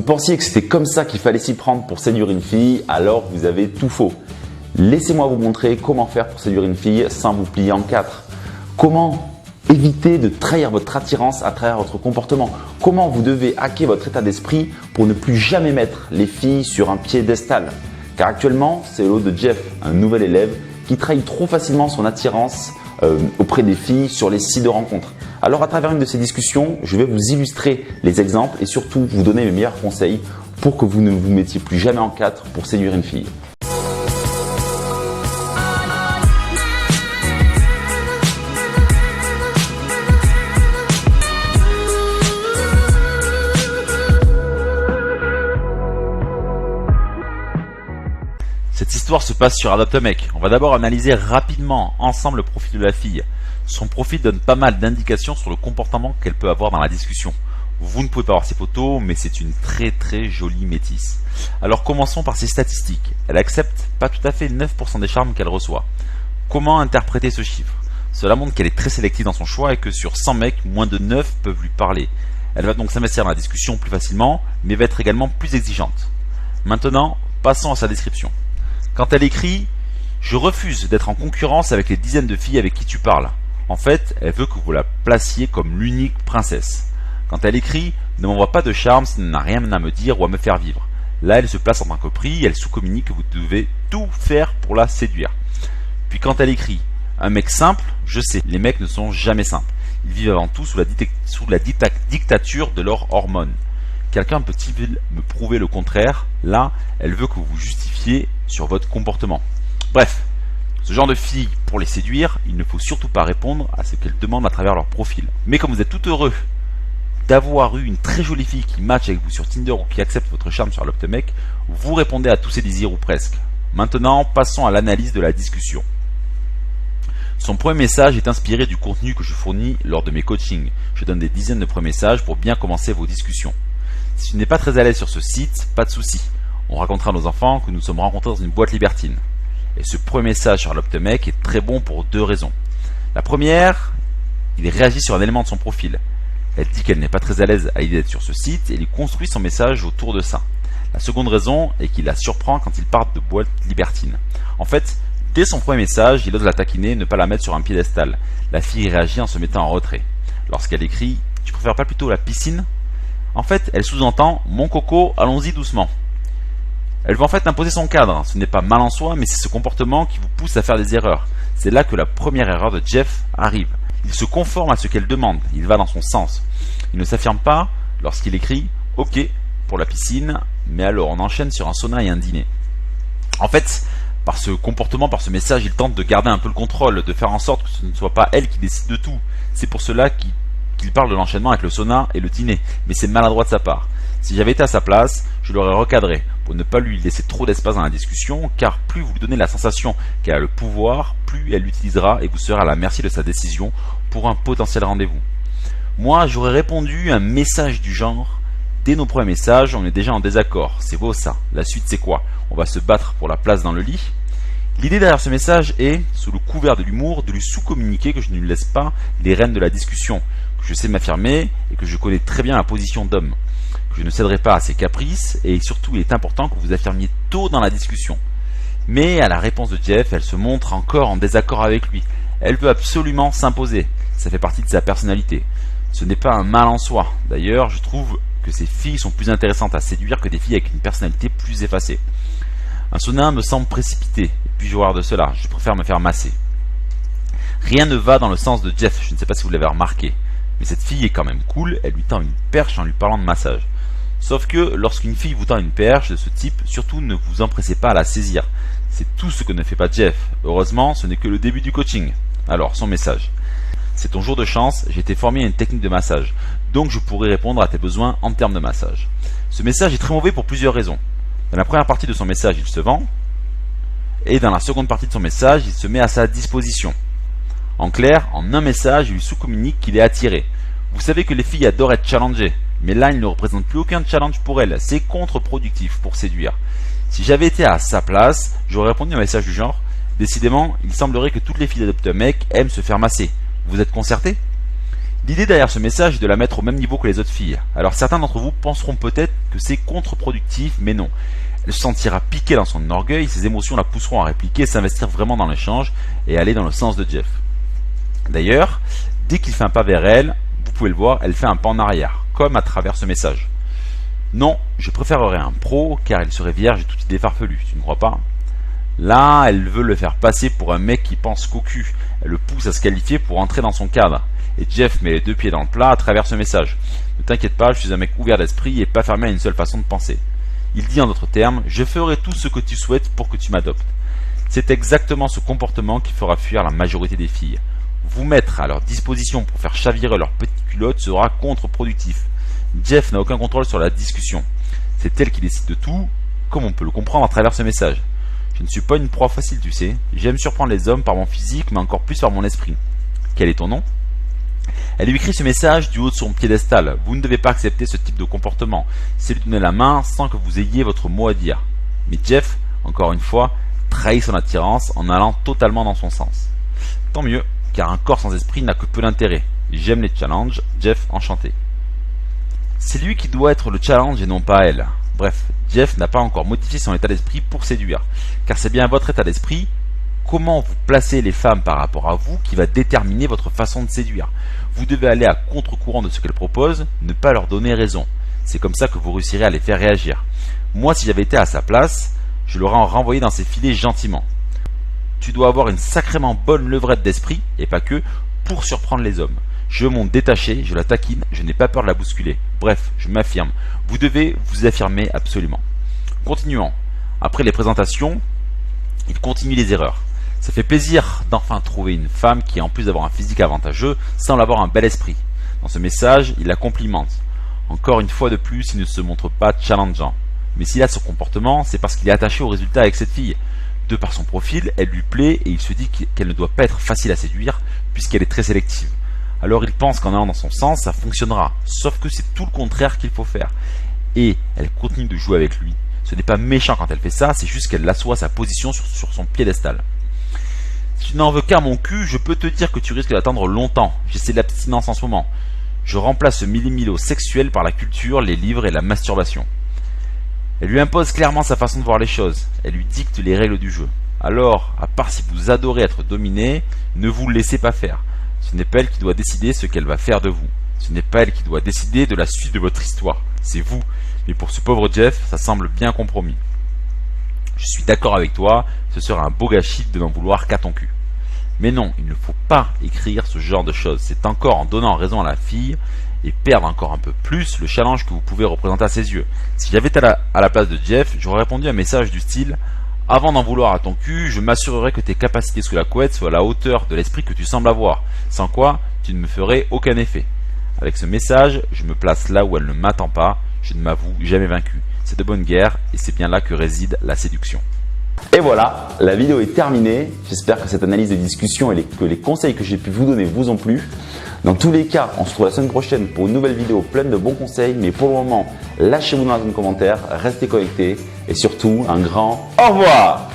pensiez que c'était comme ça qu'il fallait s'y prendre pour séduire une fille, alors vous avez tout faux. Laissez-moi vous montrer comment faire pour séduire une fille sans vous plier en quatre. Comment éviter de trahir votre attirance à travers votre comportement. Comment vous devez hacker votre état d'esprit pour ne plus jamais mettre les filles sur un piédestal. Car actuellement, c'est le lot de Jeff, un nouvel élève qui trahit trop facilement son attirance auprès des filles sur les sites de rencontres. Alors à travers une de ces discussions, je vais vous illustrer les exemples et surtout vous donner mes meilleurs conseils pour que vous ne vous mettiez plus jamais en quatre pour séduire une fille. Cette histoire se passe sur Adopt a Mec. On va d'abord analyser rapidement ensemble le profil de la fille. Son profil donne pas mal d'indications sur le comportement qu'elle peut avoir dans la discussion. Vous ne pouvez pas voir ses photos, mais c'est une très jolie métisse. Alors commençons par ses statistiques. Elle accepte pas tout à fait 9% des charmes qu'elle reçoit. Comment interpréter ce chiffre? Cela montre qu'elle est très sélective dans son choix et que sur 100 mecs, moins de 9 peuvent lui parler. Elle va donc s'investir dans la discussion plus facilement, mais va être également plus exigeante. Maintenant, passons à sa description. Quand elle écrit « Je refuse d'être en concurrence avec les dizaines de filles avec qui tu parles », en fait, elle veut que vous la placiez comme l'unique princesse. Quand elle écrit « Ne m'envoie pas de charme, ça n'a rien à me dire ou à me faire vivre », là elle se place en tant que prix et elle sous-communique que vous devez tout faire pour la séduire. Puis quand elle écrit « Un mec simple, je sais, les mecs ne sont jamais simples. Ils vivent avant tout sous la dictature de leurs hormones. Quelqu'un peut-il me prouver le contraire ?» Là, elle veut que vous vous justifiez sur votre comportement. Bref, ce genre de filles, pour les séduire, il ne faut surtout pas répondre à ce qu'elles demandent à travers leur profil. Mais comme vous êtes tout heureux d'avoir eu une très jolie fille qui match avec vous sur Tinder ou qui accepte votre charme sur Adopt a Mec, vous répondez à tous ses désirs ou presque. Maintenant, passons à l'analyse de la discussion. Son premier message est inspiré du contenu que je fournis lors de mes coachings. Je donne des dizaines de premiers messages pour bien commencer vos discussions. Si tu n'es pas très à l'aise sur ce site, pas de souci. On racontera à nos enfants que nous sommes rencontrés dans une boîte libertine. Et ce premier message sur Adopt a Mec est très bon pour deux raisons. La première, il réagit sur un élément de son profil. Elle dit qu'elle n'est pas très à l'aise à l'idée d'être sur ce site et il construit son message autour de ça. La seconde raison est qu'il la surprend quand il part de boîte libertine. En fait, dès son premier message, il ose la taquiner et ne pas la mettre sur un piédestal. La fille réagit en se mettant en retrait. Lorsqu'elle écrit « Tu préfères pas plutôt la piscine ?» En fait, elle sous-entend « Mon coco, allons-y doucement ». Elle veut en fait imposer son cadre. Ce n'est pas mal en soi, mais c'est ce comportement qui vous pousse à faire des erreurs. C'est là que la première erreur de Jeff arrive. Il se conforme à ce qu'elle demande. Il va dans son sens. Il ne s'affirme pas lorsqu'il écrit « Ok, pour la piscine, mais alors on enchaîne sur un sauna et un dîner ». En fait, par ce comportement, par ce message, il tente de garder un peu le contrôle, de faire en sorte que ce ne soit pas elle qui décide de tout. C'est pour cela qu'il parle de l'enchaînement avec le sauna et le dîner. Mais c'est maladroit de sa part. Si j'avais été à sa place, je l'aurais recadré pour ne pas lui laisser trop d'espace dans la discussion, car plus vous lui donnez la sensation qu'elle a le pouvoir, plus elle l'utilisera et vous serez à la merci de sa décision pour un potentiel rendez-vous. Moi, j'aurais répondu un message du genre « Dès nos premiers messages, on est déjà en désaccord, c'est beau ça, la suite c'est quoi? On va se battre pour la place dans le lit ?» L'idée derrière ce message est, sous le couvert de l'humour, de lui sous-communiquer que je ne lui laisse pas les rênes de la discussion, que je sais m'affirmer et que je connais très bien la position d'homme. Je ne céderai pas à ses caprices et surtout il est important que vous affirmiez tôt dans la discussion. Mais à la réponse de Jeff, elle se montre encore en désaccord avec lui. Elle veut absolument s'imposer. Ça fait partie de sa personnalité. Ce n'est pas un mal en soi. D'ailleurs, je trouve que ces filles sont plus intéressantes à séduire que des filles avec une personnalité plus effacée. Un sauna me semble précipité. Et puis je voir de cela, je préfère me faire masser. Rien ne va dans le sens de Jeff, je ne sais pas si vous l'avez remarqué. Mais cette fille est quand même cool, elle lui tend une perche en lui parlant de massage. Sauf que lorsqu'une fille vous tend une perche de ce type, surtout ne vous empressez pas à la saisir. C'est tout ce que ne fait pas Jeff. Heureusement, ce n'est que le début du coaching. Alors, son message. C'est ton jour de chance, j'ai été formé à une technique de massage. Donc je pourrai répondre à tes besoins en termes de massage. Ce message est très mauvais pour plusieurs raisons. Dans la première partie de son message, il se vend. Et dans la seconde partie de son message, il se met à sa disposition. En clair, en un message, il lui sous-communique qu'il est attiré. Vous savez que les filles adorent être challengées. Mais là, il ne représente plus aucun challenge pour elle. C'est contre-productif pour séduire. Si j'avais été à sa place, j'aurais répondu à un message du genre « Décidément, il semblerait que toutes les filles d'Adopt a Mec aiment se faire masser. Vous êtes concerté ?» L'idée derrière ce message est de la mettre au même niveau que les autres filles. Alors certains d'entre vous penseront peut-être que c'est contre-productif, mais non. Elle se sentira piquée dans son orgueil, ses émotions la pousseront à répliquer, s'investir vraiment dans l'échange et aller dans le sens de Jeff. D'ailleurs, dès qu'il fait un pas vers elle, vous pouvez le voir, elle fait un pas en arrière, comme à travers ce message. Non, je préférerais un pro, car il serait vierge et toute idée farfelue, tu ne crois pas? Là, elle veut le faire passer pour un mec qui pense cocu. Elle le pousse à se qualifier pour entrer dans son cadre. Et Jeff met les deux pieds dans le plat à travers ce message. Ne t'inquiète pas, je suis un mec ouvert d'esprit et pas fermé à une seule façon de penser. Il dit en d'autres termes, je ferai tout ce que tu souhaites pour que tu m'adoptes. C'est exactement ce comportement qui fera fuir la majorité des filles. Vous mettre à leur disposition pour faire chavirer leur petite culotte sera contre-productif. Jeff n'a aucun contrôle sur la discussion. C'est elle qui décide de tout, comme on peut le comprendre à travers ce message. Je ne suis pas une proie facile, tu sais. J'aime surprendre les hommes par mon physique, mais encore plus par mon esprit. Quel est ton nom? Elle lui écrit ce message du haut de son piédestal. Vous ne devez pas accepter ce type de comportement. C'est lui donner la main sans que vous ayez votre mot à dire. Mais Jeff, encore une fois, trahit son attirance en allant totalement dans son sens. Tant mieux, car un corps sans esprit n'a que peu d'intérêt. J'aime les challenges, Jeff enchanté. C'est lui qui doit être le challenge et non pas elle. Bref, Jeff n'a pas encore modifié son état d'esprit pour séduire. Car c'est bien votre état d'esprit, comment vous placez les femmes par rapport à vous, qui va déterminer votre façon de séduire. Vous devez aller à contre-courant de ce qu'elles proposent, ne pas leur donner raison. C'est comme ça que vous réussirez à les faire réagir. Moi, si j'avais été à sa place, je l'aurais renvoyé dans ses filets gentiment. Tu dois avoir une sacrément bonne levrette d'esprit, et pas que, pour surprendre les hommes. Je monte détaché, je la taquine, je n'ai pas peur de la bousculer. Bref, je m'affirme. Vous devez vous affirmer absolument. Continuons. Après les présentations, il continue les erreurs. Ça fait plaisir d'enfin trouver une femme qui, en plus d'avoir un physique avantageux, semble avoir un bel esprit. Dans ce message, il la complimente. Encore une fois de plus, il ne se montre pas challengeant. Mais s'il a ce comportement, c'est parce qu'il est attaché au résultat avec cette fille. De par son profil, elle lui plaît et il se dit qu'elle ne doit pas être facile à séduire puisqu'elle est très sélective. Alors il pense qu'en allant dans son sens, ça fonctionnera. Sauf que c'est tout le contraire qu'il faut faire. Et elle continue de jouer avec lui. Ce n'est pas méchant quand elle fait ça, c'est juste qu'elle assoit sa position sur son piédestal. Si tu n'en veux qu'à mon cul, je peux te dire que tu risques d'attendre longtemps. J'essaie l'abstinence en ce moment. Je remplace ce millimilo sexuel par la culture, les livres et la masturbation. Elle lui impose clairement sa façon de voir les choses. Elle lui dicte les règles du jeu. Alors, à part si vous adorez être dominé, ne vous laissez pas faire. Ce n'est pas elle qui doit décider ce qu'elle va faire de vous. Ce n'est pas elle qui doit décider de la suite de votre histoire. C'est vous. Mais pour ce pauvre Jeff, ça semble bien compromis. Je suis d'accord avec toi, ce sera un beau gâchis de n'en vouloir qu'à ton cul. Mais non, il ne faut pas écrire ce genre de choses. C'est encore en donnant raison à la fille et perdre encore un peu plus le challenge que vous pouvez représenter à ses yeux. Si j'avais été à la place de Jeff, j'aurais répondu à un message du style « Avant d'en vouloir à ton cul, je m'assurerai que tes capacités sous la couette soient à la hauteur de l'esprit que tu sembles avoir, sans quoi tu ne me ferais aucun effet. » Avec ce message, je me place là où elle ne m'attend pas, je ne m'avoue jamais vaincu. C'est de bonne guerre et c'est bien là que réside la séduction. Et voilà, la vidéo est terminée. J'espère que cette analyse de discussion et que les conseils que j'ai pu vous donner vous ont plu. Dans tous les cas, on se retrouve la semaine prochaine pour une nouvelle vidéo pleine de bons conseils. Mais pour le moment, lâchez-vous dans la zone commentaire, restez connectés et surtout un grand au revoir.